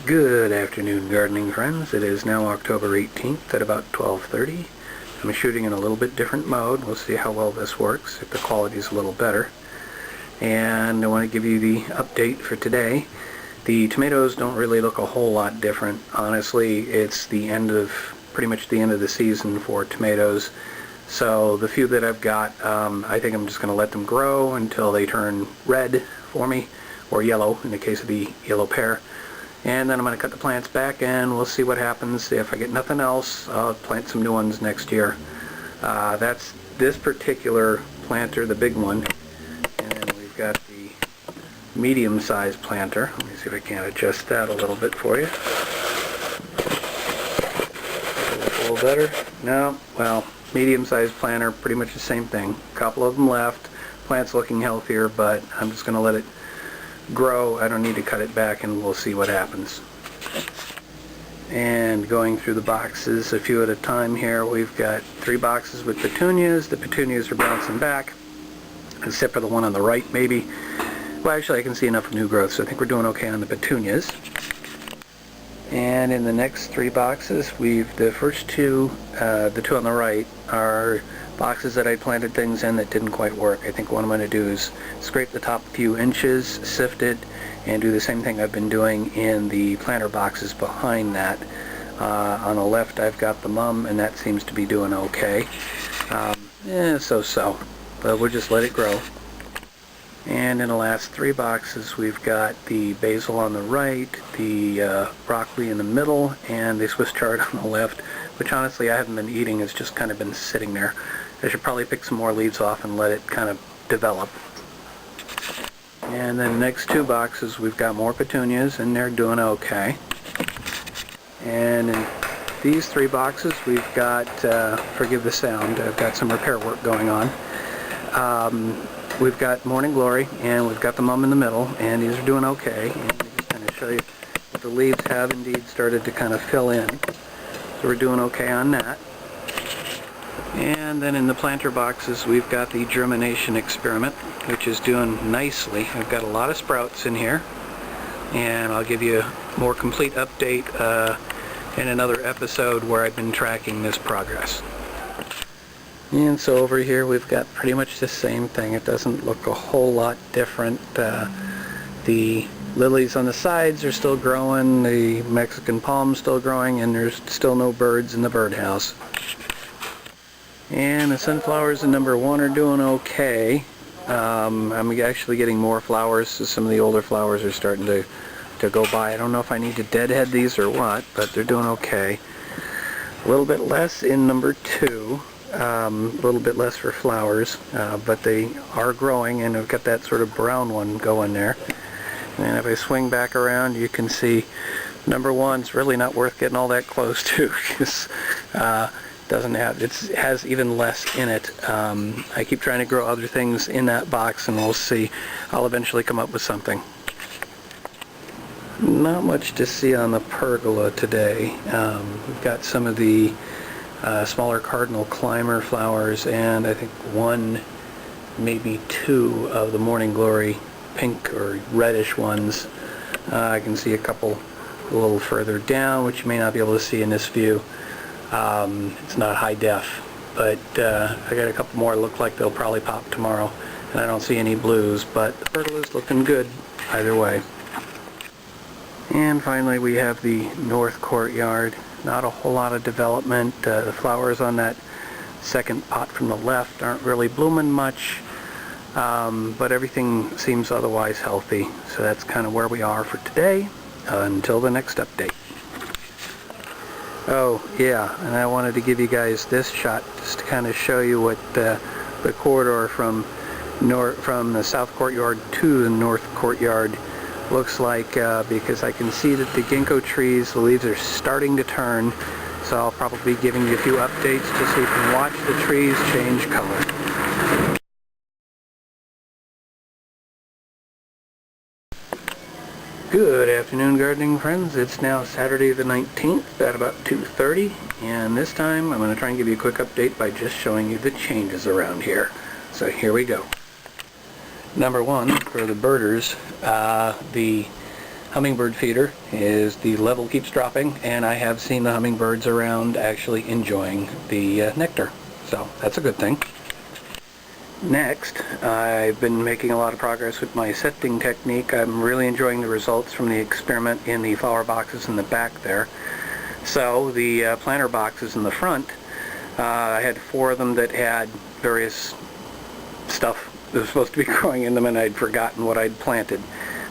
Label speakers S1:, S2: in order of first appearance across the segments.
S1: Good afternoon, gardening friends. It is now October 18th at about 12:30. I'm shooting in a little bit different mode. We'll see how well this works, if the quality is a little better. And I want to give you the update for today. The tomatoes don't really look a whole lot different. Honestly, it's pretty much the end of the season for tomatoes. So the few that I've got, I think I'm just going to let them grow until they turn red for me, or yellow in the case of the yellow pear. And then I'm going to cut the plants back and we'll see what happens. If I get nothing else, I'll plant some new ones next year. That's this particular planter, the big one. And then we've got the medium-sized planter. Let me see if I can adjust that a little bit for you. A little better? No? Well, medium-sized planter, pretty much the same thing. A couple of them left. Plant's looking healthier, but I'm just going to let it grow. I don't need to cut it back, and we'll see what happens. And going through the boxes a few at a time here, we've got 3 boxes with petunias. The petunias are bouncing back, except for the one on the right maybe. Well, actually I can see enough new growth, so I think we're doing okay on the petunias. And in the next 3 boxes, the first two, the two on the right, are boxes that I planted things in that didn't quite work. I think what I'm going to do is scrape the top few inches, sift it, and do the same thing I've been doing in the planter boxes behind that. On the left I've got the mum, and that seems to be doing okay. So-so, but we'll just let it grow. And in the last 3 boxes we've got the basil on the right, the broccoli in the middle, and the Swiss chard on the left, which honestly I haven't been eating. It's just kind of been sitting there. I should probably pick some more leaves off and let it kind of develop. And then the next 2 boxes we've got more petunias, and they're doing okay. And in these 3 boxes we've got, forgive the sound, I've got some repair work going on. We've got Morning Glory, and we've got the mum in the middle, and these are doing okay. And let me just kind of show you that the leaves have indeed started to kind of fill in. So we're doing okay on that. And then in the planter boxes we've got the germination experiment, which is doing nicely. I've got a lot of sprouts in here, and I'll give you a more complete update in another episode where I've been tracking this progress. And so over here we've got pretty much the same thing. It doesn't look a whole lot different. The lilies on the sides are still growing, the Mexican palm's still growing, and there's still no birds in the birdhouse. And the sunflowers in number 1 are doing okay. I'm actually getting more flowers, so some of the older flowers are starting to go by. I don't know if I need to deadhead these or what, but they're doing okay. A little bit less in number 2. A little bit less for flowers, but they are growing, and I've got that sort of brown one going there. And if I swing back around, you can see number 1's really not worth getting all that close to, because it has even less in it. I keep trying to grow other things in that box, and we'll see. I'll eventually come up with something. Not much to see on the pergola today. We've got some of the smaller cardinal climber flowers, and I think 1, maybe 2 of the Morning Glory pink or reddish ones. I can see a couple a little further down, which you may not be able to see in this view. It's not high def, but I got a couple more that look like they'll probably pop tomorrow, and I don't see any blues, but the pergola's looking good either way. And finally we have the north courtyard. Not a whole lot of development. The flowers on that second pot from the left aren't really blooming much, but everything seems otherwise healthy. So that's kind of where we are for today, until the next update. Oh yeah, and I wanted to give you guys this shot just to kind of show you what the corridor from the south courtyard to the north courtyard looks like, because I can see that the ginkgo trees, the leaves are starting to turn, so I'll probably be giving you a few updates just so you can watch the trees change color. Good afternoon, gardening friends. It's now Saturday the 19th at about 2:30, and this time I'm going to try and give you a quick update by just showing you the changes around here. So here we go. Number 1, for the birders, the hummingbird feeder is the level keeps dropping, and I have seen the hummingbirds around actually enjoying the nectar. So that's a good thing. Next, I've been making a lot of progress with my sifting technique. I'm really enjoying the results from the experiment in the flower boxes in the back there. So the planter boxes in the front, I had 4 of them that had various stuff that was supposed to be growing in them, and I'd forgotten what I'd planted.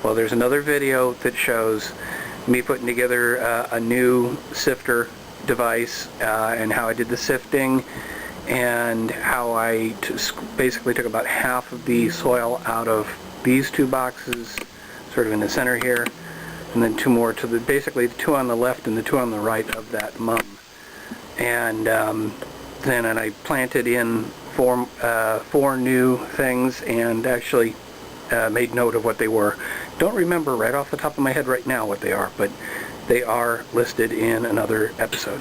S1: Well, there's another video that shows me putting together a new sifter device and how I did the sifting, and how I basically took about half of the soil out of these 2 boxes, sort of in the center here, and then 2 more to basically the 2 on the left and the 2 on the right of that mum. And then I planted in 4 new things, and actually made note of what they were. Don't remember right off the top of my head right now what they are, but they are listed in another episode.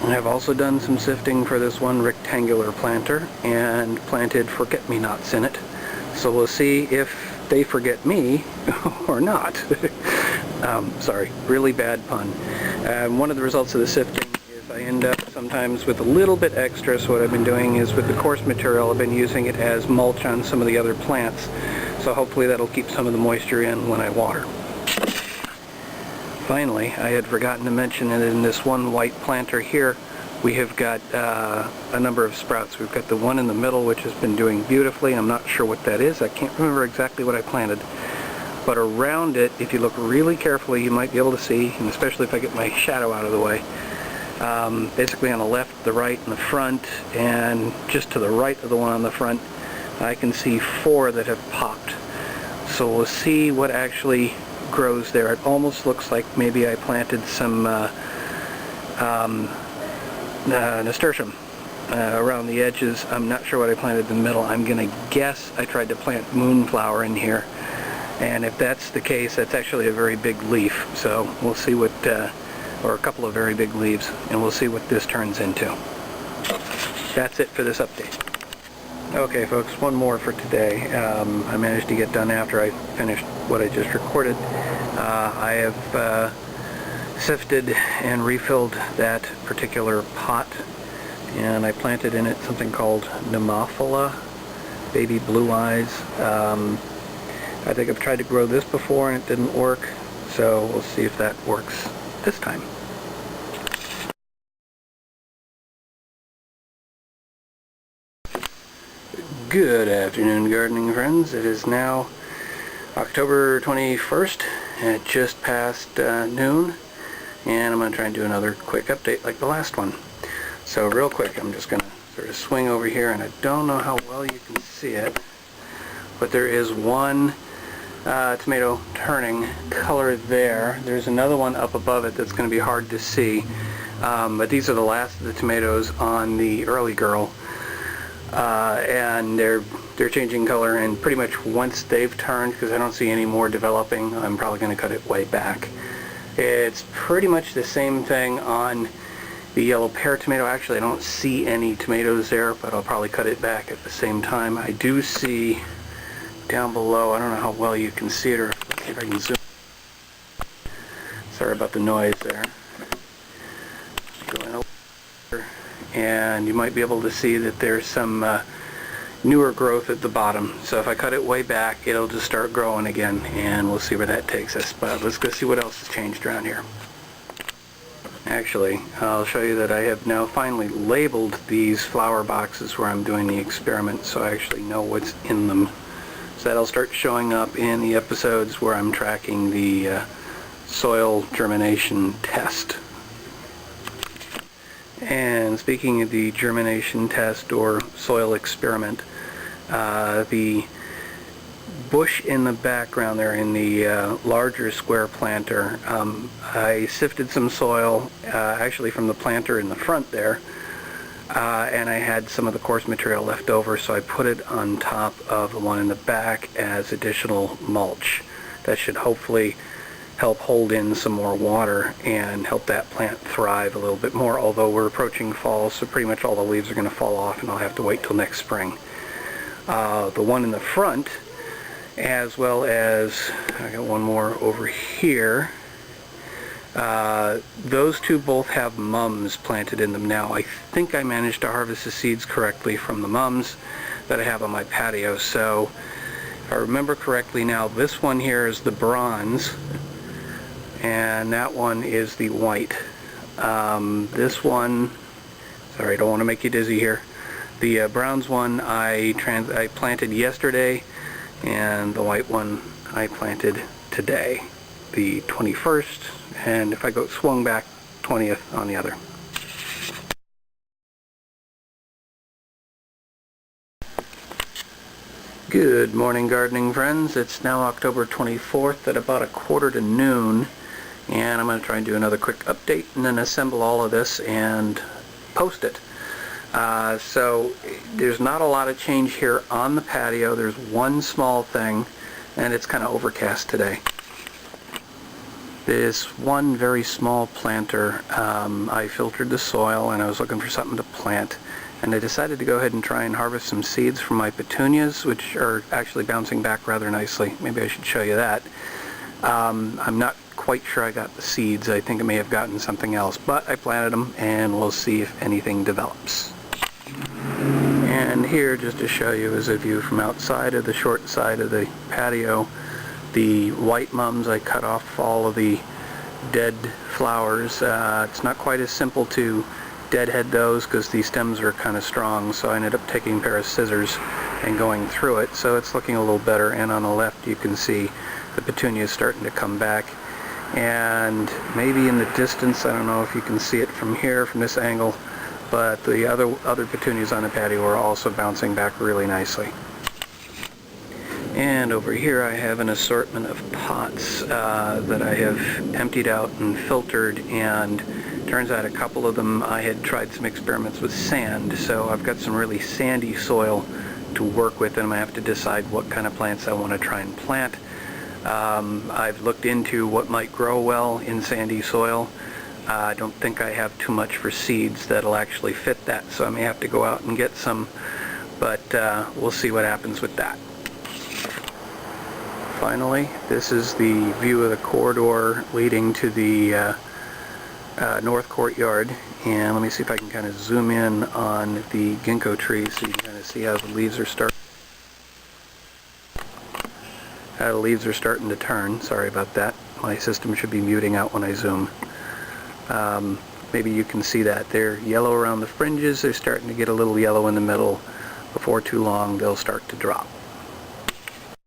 S1: I've also done some sifting for this one rectangular planter and planted forget-me-nots in it. So we'll see if they forget me or not. Sorry, really bad pun. One of the results of the sifting is I end up sometimes with a little bit extra, so what I've been doing is with the coarse material, I've been using it as mulch on some of the other plants. So hopefully that'll keep some of the moisture in when I water. Finally, I had forgotten to mention that in this one white planter here, we have got a number of sprouts. We've got the one in the middle, which has been doing beautifully. I'm not sure what that is. I can't remember exactly what I planted. But around it, if you look really carefully, you might be able to see, and especially if I get my shadow out of the way, basically on the left, the right, and the front, and just to the right of the one on the front, I can see 4 that have popped. So we'll see what actually grows there. It almost looks like maybe I planted some nasturtium around the edges. I'm not sure what I planted in the middle. I'm going to guess I tried to plant moonflower in here, and if that's the case, that's actually a very big leaf. So we'll see what, or a couple of very big leaves, and we'll see what this turns into. That's it for this update. Okay folks, one more for today. I managed to get done after I finished what I just recorded. I have sifted and refilled that particular pot, and I planted in it something called Nemophila, baby blue eyes. I think I've tried to grow this before and it didn't work, so we'll see if that works this time. Good afternoon, gardening friends. It is now October 21st, and it just past noon, and I'm going to try and do another quick update like the last one. So real quick, I'm just going to sort of swing over here, and I don't know how well you can see it, but there is one tomato turning color there. There's another one up above it that's going to be hard to see, but these are the last of the tomatoes on the early girl. And they're changing color, and pretty much once they've turned, because I don't see any more developing, I'm probably going to cut it way back. It's pretty much the same thing on the yellow pear tomato. Actually, I don't see any tomatoes there, but I'll probably cut it back at the same time. I do see down below, I don't know how well you can see it, or let's see if I can zoom. Sorry about the noise there. Going over, and you might be able to see that there's some newer growth at the bottom. So if I cut it way back, it'll just start growing again, and we'll see where that takes us. But let's go see what else has changed around here. Actually, I'll show you that I have now finally labeled these flower boxes where I'm doing the experiment, so I actually know what's in them. So that'll start showing up in the episodes where I'm tracking the soil germination test. And speaking of the germination test or soil experiment, the bush in the background there in the larger square planter, I sifted some soil actually from the planter in the front there, and I had some of the coarse material left over, so I put it on top of the one in the back as additional mulch. That should hopefully help hold in some more water and help that plant thrive a little bit more, although we're approaching fall, so pretty much all the leaves are going to fall off and I'll have to wait till next spring. The one in the front as well as I got one more over here. Those two both have mums planted in them now. I think I managed to harvest the seeds correctly from the mums that I have on my patio. So if I remember correctly now, this one here is the bronze and that one is the white. This one, sorry, I don't want to make you dizzy here. The bronze one I planted yesterday, and the white one I planted today, the 21st, and if I go swung back, 20th on the other. Good morning, gardening friends. It's now October 24th at about 1:15, and I'm going to try and do another quick update and then assemble all of this and post it. So there's not a lot of change here on the patio. There's one small thing, and it's kind of overcast today. This one very small planter, I filtered the soil and I was looking for something to plant, and I decided to go ahead and try and harvest some seeds from my petunias, which are actually bouncing back rather nicely. Maybe I should show you that. I'm not quite sure I got the seeds. I think I may have gotten something else, but I planted them and we'll see if anything develops. And here, just to show you, is a view from outside of the short side of the patio. The white mums, I cut off all of the dead flowers. It's not quite as simple to deadhead those because the stems are kind of strong, so I ended up taking a pair of scissors and going through it, so it's looking a little better. And on the left you can see the petunia is starting to come back, and maybe in the distance, I don't know if you can see it from here, from this angle, but the other petunias on the patio are also bouncing back really nicely. And over here I have an assortment of pots that I have emptied out and filtered, and turns out a couple of them I had tried some experiments with sand, so I've got some really sandy soil to work with, and I have to decide what kind of plants I want to try and plant. I've looked into what might grow well in sandy soil. I don't think I have too much for seeds that'll actually fit that, so I may have to go out and get some, but we'll see what happens with that. Finally, this is the view of the corridor leading to the north courtyard, and let me see if I can kind of zoom in on the ginkgo tree so you can kind of see how the leaves are starting to turn. Sorry about that. My system should be muting out when I zoom. Maybe you can see that. They're yellow around the fringes. They're starting to get a little yellow in the middle. Before too long, they'll start to drop.